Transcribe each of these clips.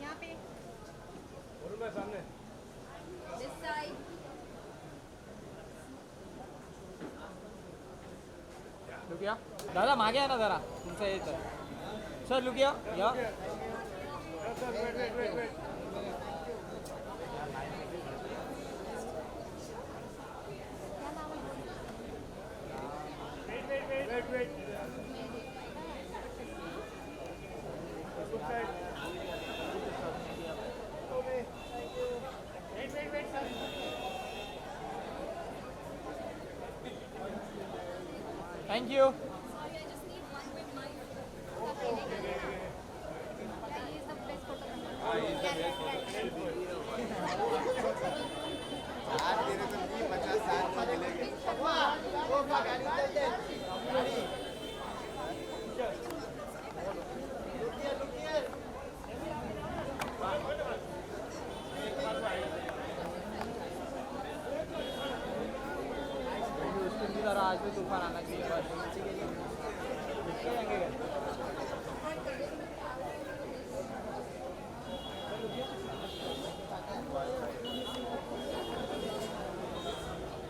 यहाँ पे सामने दिस साइड लुकिया दादा मागे आहे ना जरा तुमचं हे तर सर लुकिया या क्या नाम है thank you Sorry, I just need one with my yeah, he is the best photographer. तेरे तो नहीं 50 साल मिलेंगे उसके लिए जरा आज भी तूफान आना चाहिए बस निकल जाएंगे घर।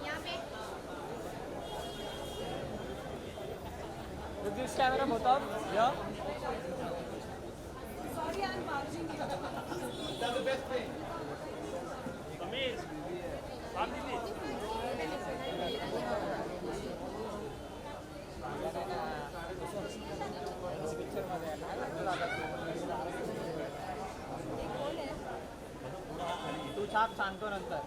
यहाँ पे With this camera Mutab, yeah. Sorry, I am barging तू छाप सांगतो नंतर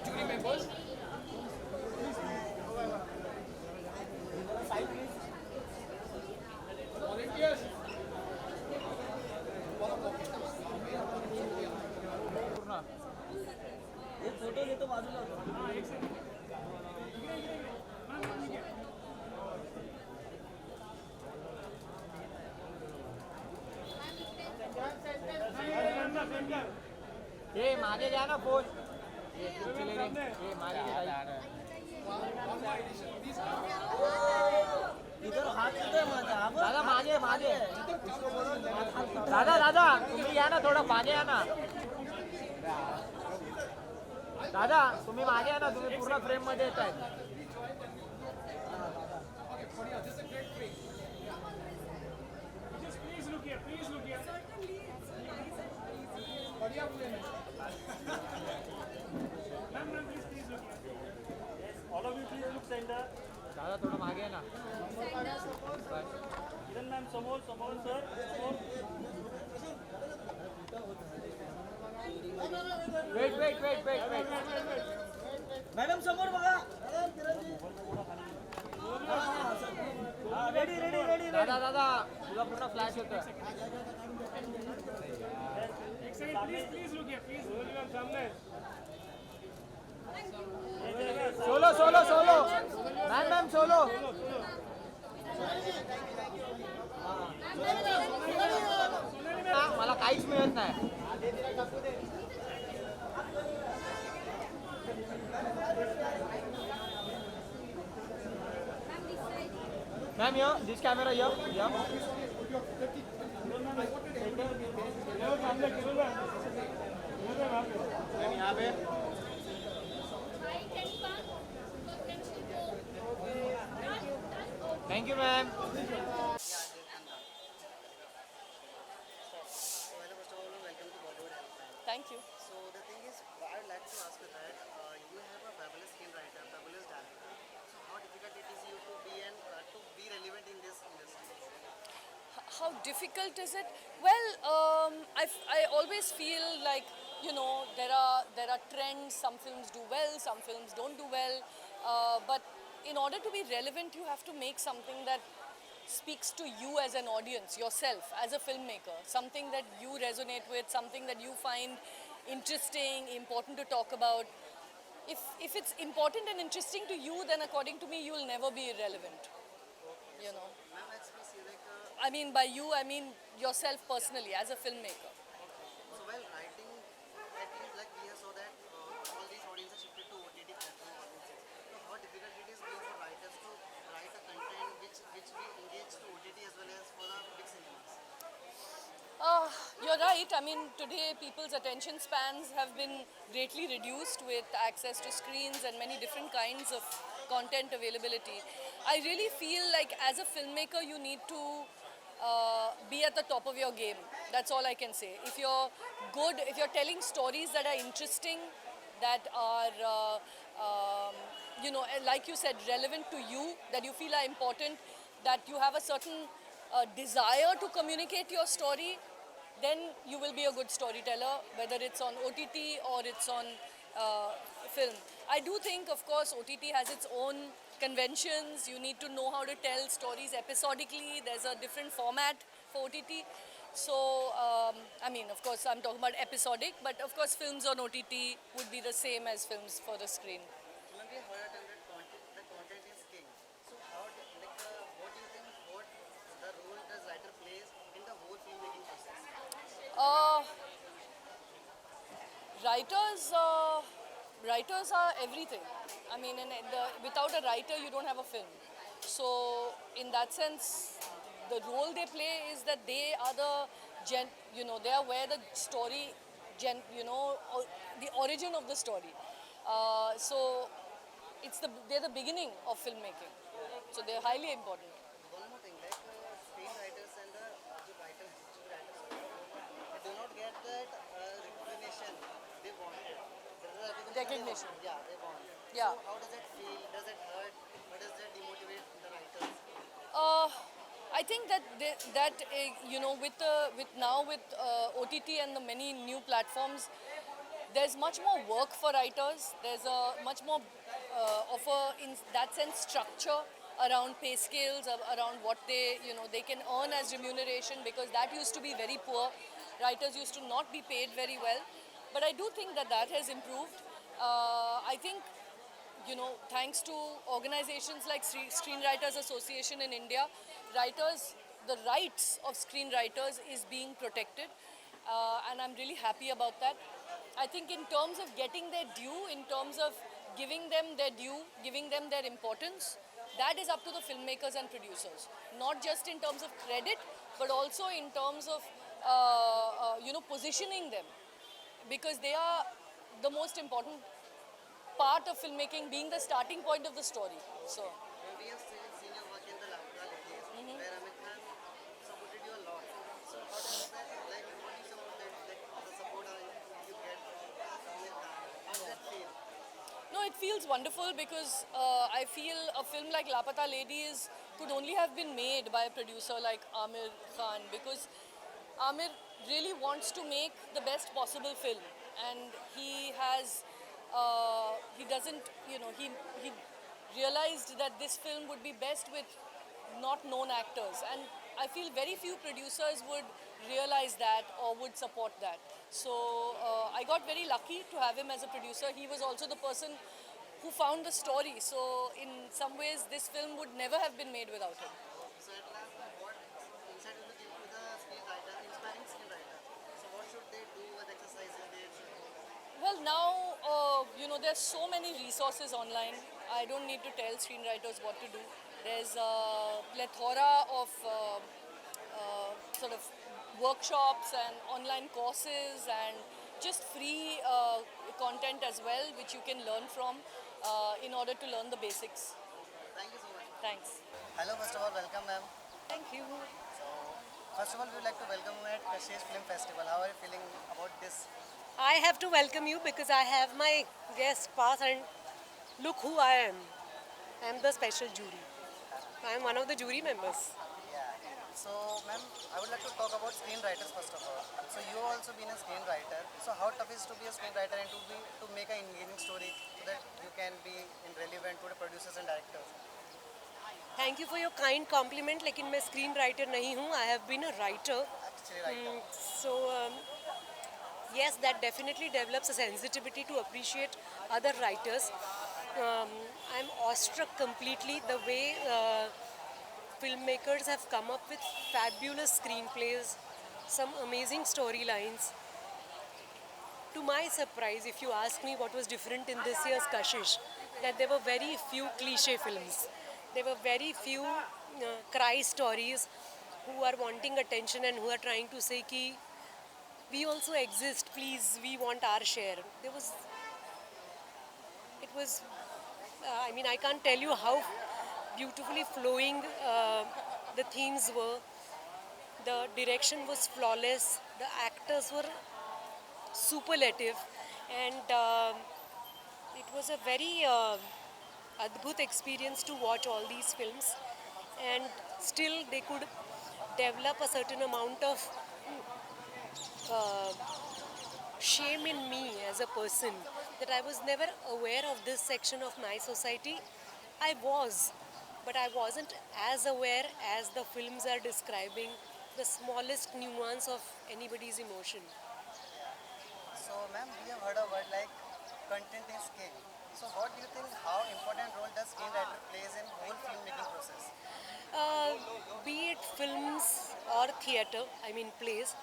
जूरी मेंबर्स वॉलंटियर्स पूर्ण एक फोटो घेतो बाजूला हे मागे घ्या ना फोन चले रे हे मागे घ्या इधर हात येतोय माझा हा बघ. दादा मागे मागे दादा दादा तुम्ही या ना थोडं मागे या ना दादा तुम्ही मागे या ना तुम्ही पूर्ण फ्रेम मध्ये येत आहे Please look here, please look here. बढ़िया फ्रेम है Ma'am, please look here. Yes, all of you please look center. दादा थोडं मागे आहे ना Kiran ma'am, समोर sir, समोर. Wait wait wait wait wait madam समोर बघा रेडी रेडी रेडी दादा दादा तुझा पूर्ण फ्लॅश होतोय एक second, please look here, please. Ma'am, सामने. Solo solo solo ma'am ma'am solo मला काहीच मिळत नाही मॅम यो दिस कॅमेरा यो यो सामने किरण ma'am. यहाँ पे thank you ma'am Thank you. So the thing is, I would like to ask you that you have a fabulous screenwriter, fabulous director. So how difficult it is you to be relevant in this industry? How difficult is it? Well, I always feel like, you know, there are trends. Some films do well, some films don't do well. But in order to be relevant, you have to make something that speaks to you as an audience, yourself, as a filmmaker. Something that you resonate with, something that you find interesting, important to talk about. If it's important and interesting to you, then according to me, you will never be irrelevant. You know. Ma'am, let's be see like I mean, by you, I mean yourself personally, as a filmmaker. so while writing, at least like we have saw that all these audiences shifted to OTT platform audiences. So how difficult it is being for writers to write a content which will engage to OTT as well as for the big cinemas. You're right. I mean, today people's attention spans have been greatly reduced with access to screens and many different kinds of content availability. I really feel like as a filmmaker, you need to be at the top of your game. That's all I can say. If you're good, if you're telling stories that are interesting, that are, like you said, relevant to you, that you feel are important, that you have a certain desire to communicate your story, then you will be a good storyteller, whether it's on OTT or it's on film. I do think, of course, OTT has its own conventions. You need to know how to tell stories episodically. There's a different format for OTT. So, I mean, of course, I'm talking about episodic, but of course, films on OTT would be the same as films for the screen. Ma'am, we heard that the content is king. So how what do you think what the role does writer plays in the whole filmmaking process? Uh, writers are everything. I mean, without a writer, you don't have a film. So, in that sense, the role they play is that they are they are where the story, the origin of the story. So, they're the beginning of filmmaking. So, they're highly important. One more thing, like screenwriters and the writers, they do not get that recognition they wanted. Recognition. Yeah, they want. Yeah. So how does it feel? Does it hurt? Or does that demotivate the writers? I think that with OTT and the many new platforms, there's much more work for writers. There's a much more of a, in that sense, structure around pay scales, around what they can earn as remuneration, because that used to be very poor. Writers used to not be paid very well. But I do think that has improved. I think, thanks to organizations like Screenwriters Association in India, the rights of screenwriters is being protected. And I'm really happy about that. I think in terms of getting their due, in terms of giving them their due, giving them their importance, that is up to the filmmakers and producers. Not just in terms of credit, but also in terms of, positioning them. Because they are the most important part of filmmaking, being the starting point of the story. So, We have seen your work in the Lapra Ladies, where Amit Khan supported you a lot. So how does that, like, what do you support the support you get from Amit Khan? How does that feel? no, it feels wonderful because I feel a film like Lapata Ladies could only have been made by a producer like Amir Khan, because Amir really wants to make the best possible film, and he realized that this film would be best with not known actors, and I feel very few producers would realize that or would support that. So I got very lucky to have him as a producer. He was also the person who found the story, so in some ways this film would never have been made without him. So at last, what insight will you give to the screenwriter, inspiring screenwriter? So what should they do with exercises they should do? Well, now, there's so many resources online. I don't need to tell screenwriters what to do. There's a plethora of sort of workshops and online courses and just free content as well, which you can learn from in order to learn the basics. Thank you so much. Thanks. Hello, first of all, welcome, ma'am. Thank you. So, first of all, we would like to welcome you at Kashish Film Festival. How are you feeling about this? I have to welcome you because I have my guest pass and look who I am. I am the special jury. I am one of the jury members. Yeah. So, ma'am, I would like to talk about screenwriters first of all. So, you also been a screenwriter. So, how tough is to be a screenwriter and to make an engaging story so that you can be relevant to the producers and directors? Thank you for your kind compliment. लेकिन मैं screenwriter नहीं हूँ. I have been a writer. Actually, right. So yes, that definitely develops a sensitivity to appreciate other writers. I'm awestruck completely the way filmmakers have come up with fabulous screenplays, some amazing storylines. To my surprise, if you ask me what was different in this year's Kashish, that there were very few cliche films. There were very few cry stories who are wanting attention and who are trying to say ki we also exist, please, we want our share. I mean, I can't tell you how beautifully flowing the themes were. The direction was flawless, the actors were superlative, and it was a very adbhut experience to watch all these films, and still they could develop a certain amount of shame in me as a person that I was never aware of this section of my society. I was, but I wasn't as aware as the films are describing the smallest nuance of anybody's emotion. So, ma'am, we have heard a word like content is king. So, what do you think? How important role does screenwriter plays in whole filmmaking process? Be it films or theatre, I mean plays,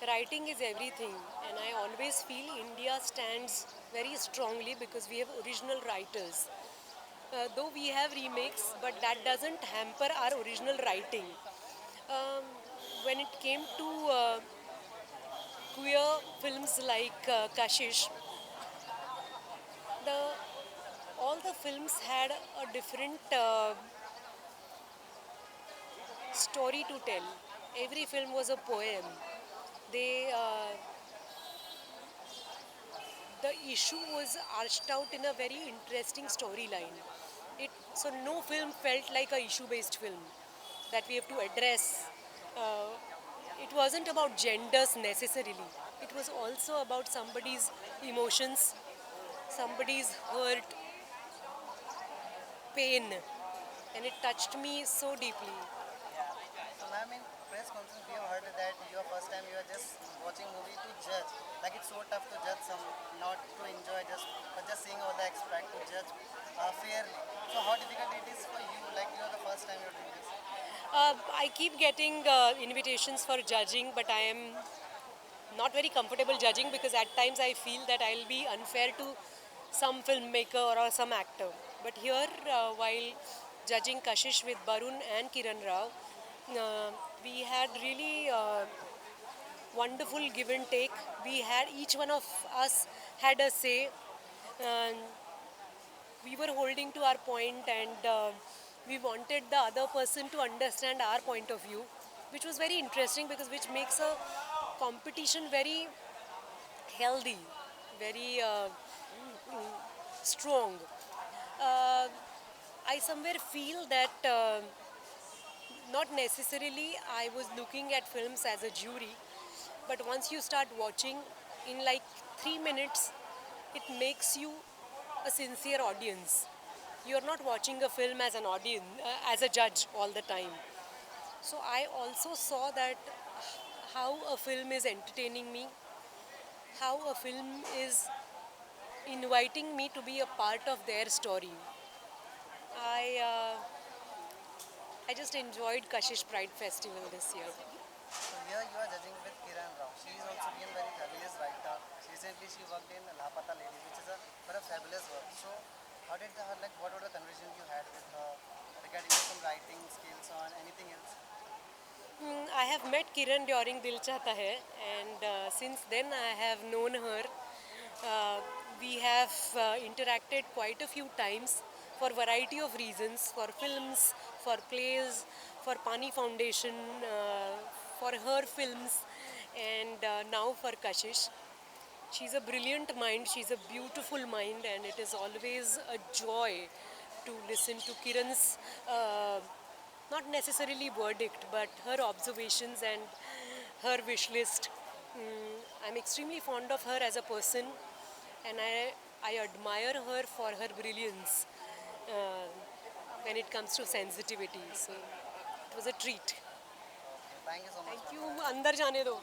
writing is everything, and I always feel India stands very strongly because we have original writers. Though we have remakes, but that doesn't hamper our original writing. When it came to queer films like Kashish, the all the films had a different story to tell. Every film was a poem. They the issue was arched out in a very interesting storyline. So no film felt like a issue-based film that we have to address. It wasn't about genders necessarily. It was also about somebody's emotions, somebody's hurt, pain, and it touched me so deeply. So, ma'am, in press conference, we have heard that your first time you are just watching movie to judge. Like it's so tough to judge some, not to enjoy, but just seeing all the aspect to judge fairly. So, how difficult it is for you? Like you are the first time you're doing this. I keep getting invitations for judging, but I am not very comfortable judging because at times I feel that I'll be unfair to some filmmaker or some actor. But here, while judging Kashish with Barun and Kiran Rao, we had really wonderful give and take. Each one of us had a say. And we were holding to our point, and we wanted the other person to understand our point of view, which was very interesting because which makes a competition very healthy, very strong. I somewhere feel that not necessarily I was looking at films as a jury, but once you start watching, in like 3 minutes, it makes you a sincere audience. You're not watching a film as an audience, as a judge all the time. So I also saw that how a film is entertaining me, how a film is inviting me to be a part of their story. I just enjoyed Kashish Pride Festival this year. So, here you are judging with Kiran Rao. She is also being very fabulous writer. Recently, she worked in Lapata Ladies, which is a very fabulous work. So, how did what were the conversation you had with her regarding some writing skills or anything else? I have met Kiran during Dil Chahta Hai, and since then I have known her. We have interacted quite a few times for variety of reasons, for films, for plays, for Pani Foundation, for her films, and now for Kashish. She's a brilliant mind, she's a beautiful mind, and it is always a joy to listen to Kiran's not necessarily verdict, but her observations and her wish list. I'm extremely fond of her as a person, and I admire her for her brilliance when it comes to sensitivity. So it was a treat. Thank you so much. Thank you. अंदर जाने दो.